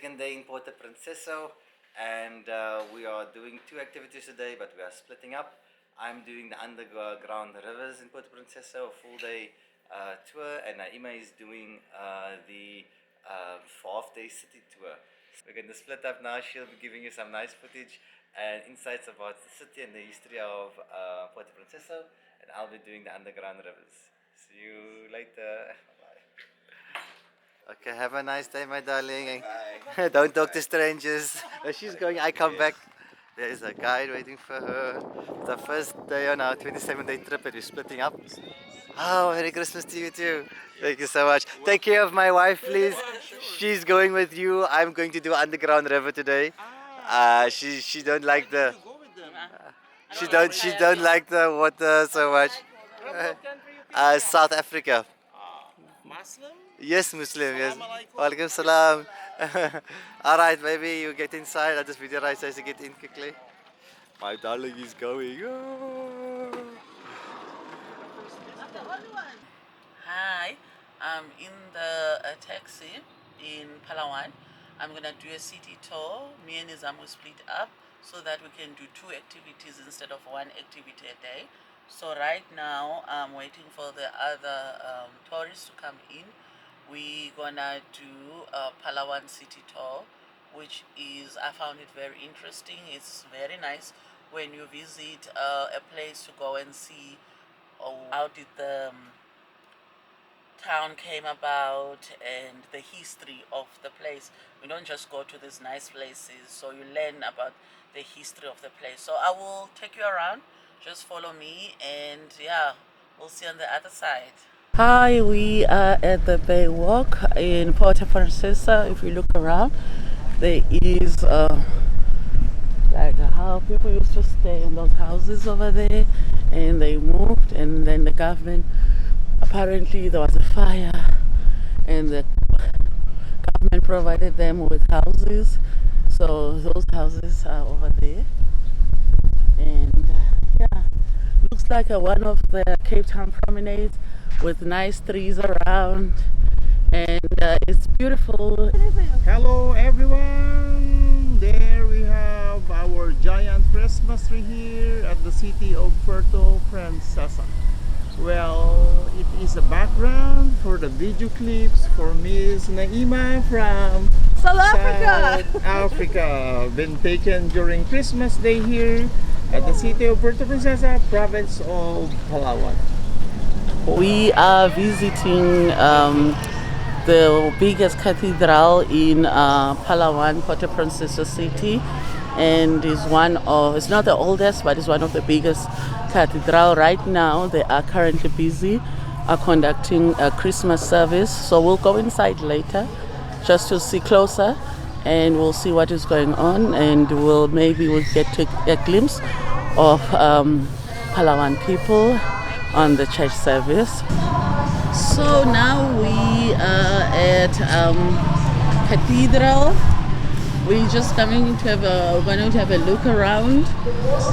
Second day in Puerto Princesa, and we are doing two activities today, but we are splitting up. I'm doing the underground rivers in Puerto Princesa, a full day tour, and Naima is doing the half-day city tour. We're going to split up now. She'll be giving you some nice footage and insights about the city and the history of Puerto Princesa, and I'll be doing the underground rivers. See you later. Okay, have a nice day, my darling. Bye. Don't talk to strangers. She's going, I come back. There is a guide waiting for her. It's our first day on our 27-day trip and we're splitting up. Oh, Merry Christmas to you too. Thank you so much. Take care of my wife, please. She's going with you. I'm going to do underground river today. She don't like the she don't like the water so much. South Africa. Muslim? Yes, Muslim, yes. Walaikum salam. Alright, maybe you get inside. I'll just video right so to get in quickly. My darling is going. Oh. Hi, I'm in the taxi in Palawan. I'm gonna do a city tour. Me and Nizam will split up so that we can do two activities instead of one activity a day. So right now I'm waiting for the other tourists to come in. We're gonna do a Palawan city tour, which is, I found it very interesting. It's very nice when you visit a place to go and see how did the town came about and the history of the place. We don't just go to these nice places, so you learn about the history of the place. So I will take you around. Just follow me, and yeah, we'll see on the other side. Hi, we are at the Bay Walk in Puerto Princesa. If you look around, there is like how people used to stay in those houses over there, and they moved, and then the government, apparently there was a fire, and the government provided them with houses. So those houses are over there, and yeah, looks like one of the Cape Town promenades with nice trees around, and it's beautiful. Hello everyone! There we have our giant Christmas tree here at the city of Puerto Princesa. Well, it is a background for the video clips for Miss Naima from South Africa! South Africa. Been taken during Christmas Day here at the city of Puerto Princesa, province of Palawan. We are visiting the biggest cathedral in Palawan, Puerto Princesa City, and is one of, it's not the oldest, but it's one of the biggest cathedral. Right now they are currently busy conducting a Christmas service, so we'll go inside later just to see closer, and we'll see what is going on, and we'll get to a glimpse of Palawan people on the church service. So now we are at cathedral. We're just coming to we're going to have a look around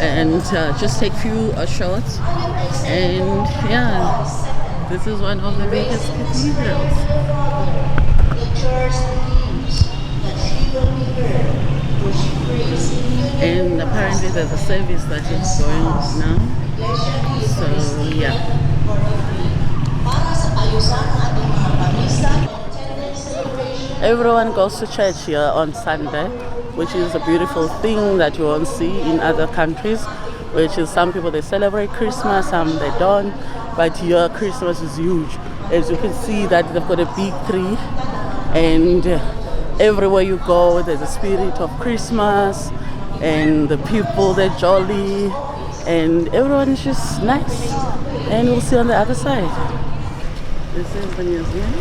and just take few shots. And yeah, this is one of the biggest cathedrals. And apparently there's a service that is going on now. So yeah. Everyone goes to church here on Sunday, which is a beautiful thing that you won't see in other countries, which is some people they celebrate Christmas, some they don't, but here Christmas is huge. As you can see that they've got a big tree, and everywhere you go there's a spirit of Christmas, and the people they're jolly, and everyone is just nice. And we'll see on the other side. This is the museum.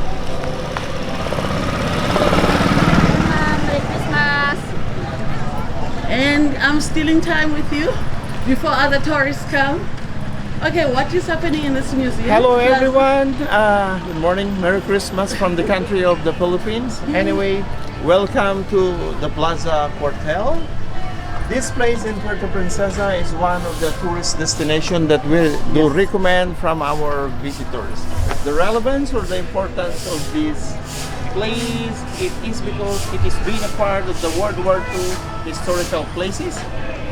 Merry Christmas! And I'm stealing time with you before other tourists come. Okay, what is happening in this museum? Hello everyone! Good morning, Merry Christmas from the country of the Philippines. Anyway, welcome to the Plaza Cuartel. This place in Puerto Princesa is one of the tourist destinations that we do recommend from our visitors. The relevance or the importance of this place, it is because it is being a part of the World War II historical places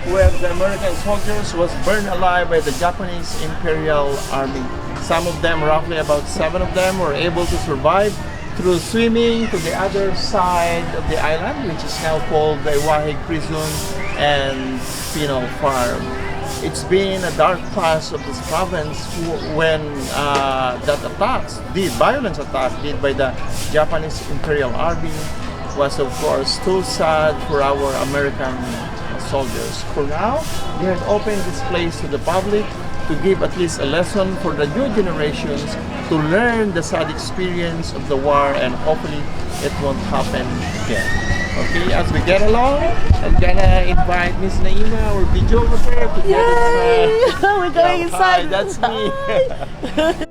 where the American soldiers was burned alive by the Japanese Imperial Army. Some of them, roughly about 7 of them, were able to survive through swimming to the other side of the island, which is now called the Wahig Prison and Penal Farm. It's been a dark past of this province when that attacks, the violence attack did by the Japanese Imperial Army was of course too sad for our American soldiers. For now, they have opened this place to the public to give at least a lesson for the new generations to learn the sad experience of the war, and hopefully it won't happen again. Okay, as we get along, I'm gonna invite Miss Naima, our videographer, to get inside. We're going inside. Hi, that's me.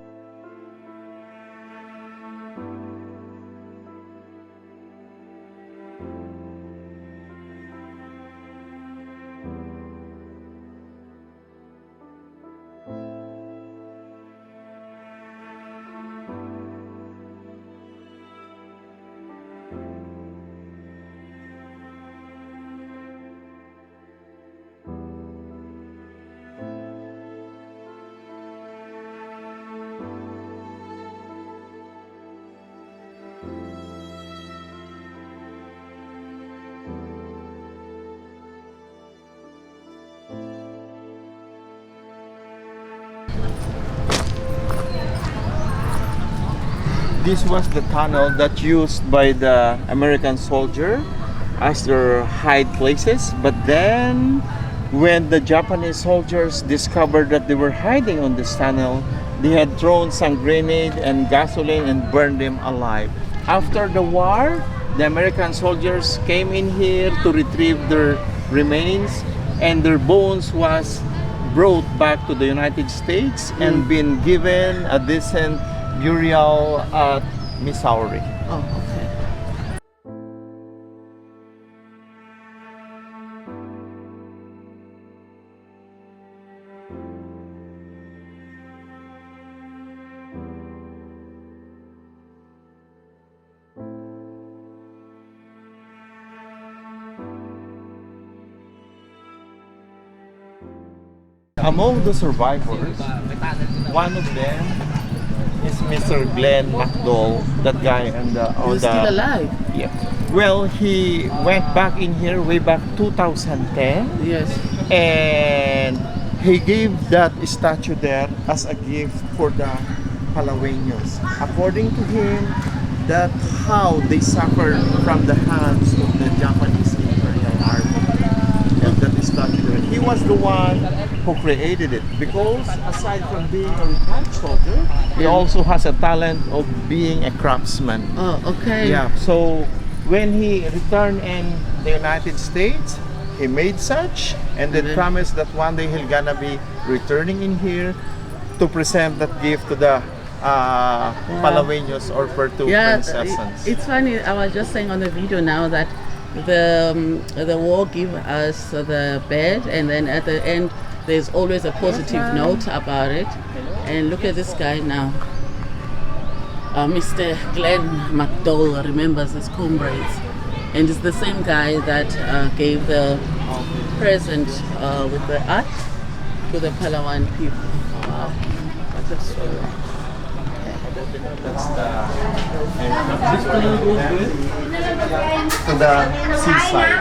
This was the tunnel that used by the American soldier as their hide places. But then, when the Japanese soldiers discovered that they were hiding on this tunnel, they had thrown some grenade and gasoline and burned them alive. After the war, the American soldiers came in here to retrieve their remains, and their bones was brought back to the United States and been given a decent burial at Missouri. Oh, okay. Among the survivors, one of them is Mr. Glenn McDowell, that guy and He's still alive. Yeah. Well, he went back in here way back 2010, Yes. and he gave that statue there as a gift for the Palaweños. According to him, that's how they suffered from the hands of the Japanese Imperial Army. And that statue there. He was the one who created it, because aside from being a retired soldier, he also has a talent of being a craftsman. Oh, okay. Yeah, so when he returned in the United States, he made such, and then promised that one day he's gonna be returning in here to present that gift to the Palaweños or Puerto Princesas. It's funny. I was just saying on the video now that the war gave us the bed, and then at the end there's always a positive note about it. And look at this guy now. Mr. Glenn McDowell remembers his comrades, and it's the same guy that gave the present with the art to the Palawan people. Wow, what a story. That's the this tunnel goes to the seaside.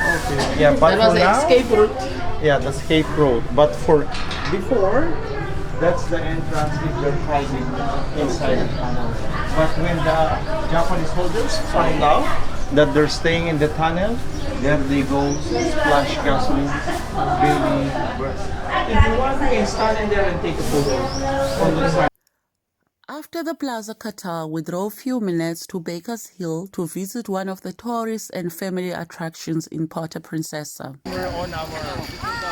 Okay. Yeah, but That was for the now, escape route. yeah, the escape road. But for before, that's the entrance if they're hiding inside the tunnel. But when the Japanese soldiers found out that they're staying in the tunnel, there they go, splash gasoline, baby breath. If you want, you can stand in there and take a photo on the side. After the Plaza Cuartel, we drove a few minutes to Baker's Hill to visit one of the tourist and family attractions in Puerto Princesa. We're on our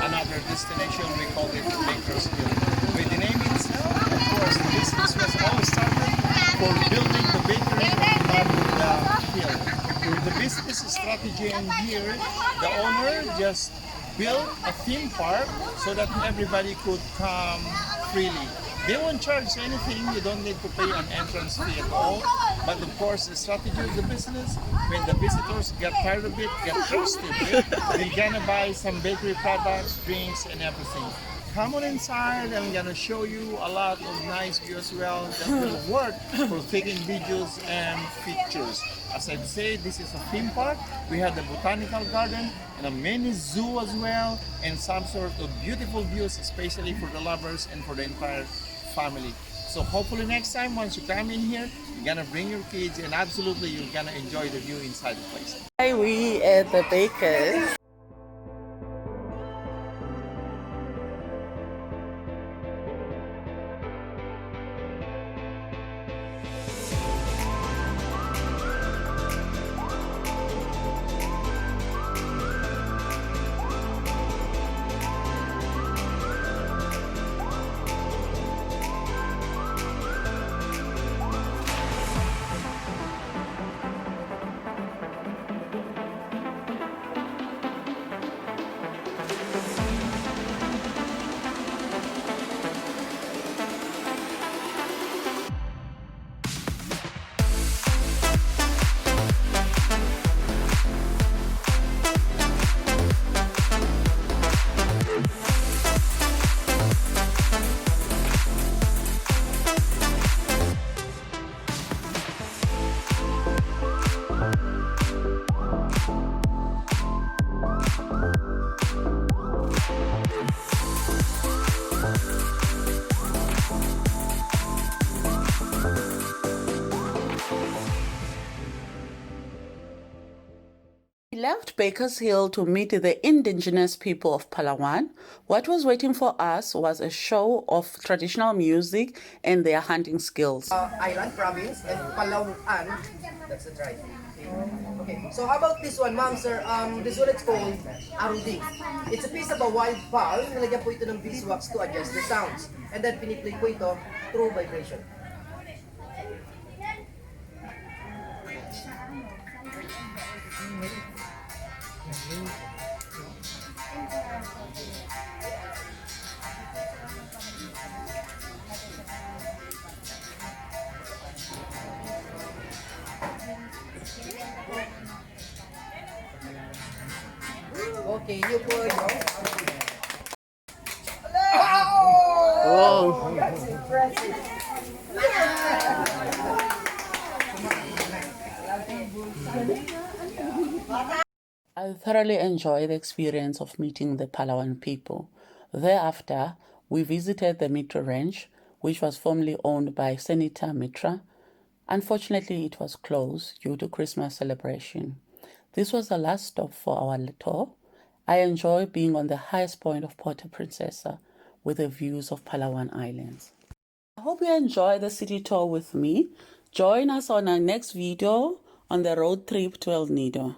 another destination, we call it Baker's Hill. With the name itself, of course, the business was all started for building the bakery on the hill. The business strategy in here, the owner just built a theme park so that everybody could come freely. They won't charge anything, you don't need to pay an entrance fee at all. But of course, the strategy of the business, when the visitors get tired of it, get thirsty of it, they're gonna buy some bakery products, drinks, and everything. Come on inside. I'm gonna show you a lot of nice view as well that will work for taking videos and pictures. As I've said, this is a theme park. We have the botanical garden and a mini zoo as well, and some sort of beautiful views, especially for the lovers and for the entire family. So hopefully next time, once you come in here, you're gonna bring your kids, and absolutely you're gonna enjoy the view inside the place. Hi, we at the Pecks. We left Baker's Hill to meet the indigenous people of Palawan. What was waiting for us was a show of traditional music and their hunting skills. Island province and Palawan, that's the tribe. Okay, so how about this one, ma'am, sir? This one it's called aruding. It's a piece of a wild fowl. Nilagyan po ito ng beeswax to adjust the sounds. And then piniplay po ito through vibration. Okay, you po yung... Whoa! That's impressive. I thoroughly enjoyed the experience of meeting the Palawan people. Thereafter, we visited the Mitra Ranch, which was formerly owned by Senator Mitra. Unfortunately, it was closed due to Christmas celebration. This was the last stop for our tour. I enjoy being on the highest point of Puerto Princesa with the views of Palawan Islands. I hope you enjoy the city tour with me. Join us on our next video on the road trip to El Nido.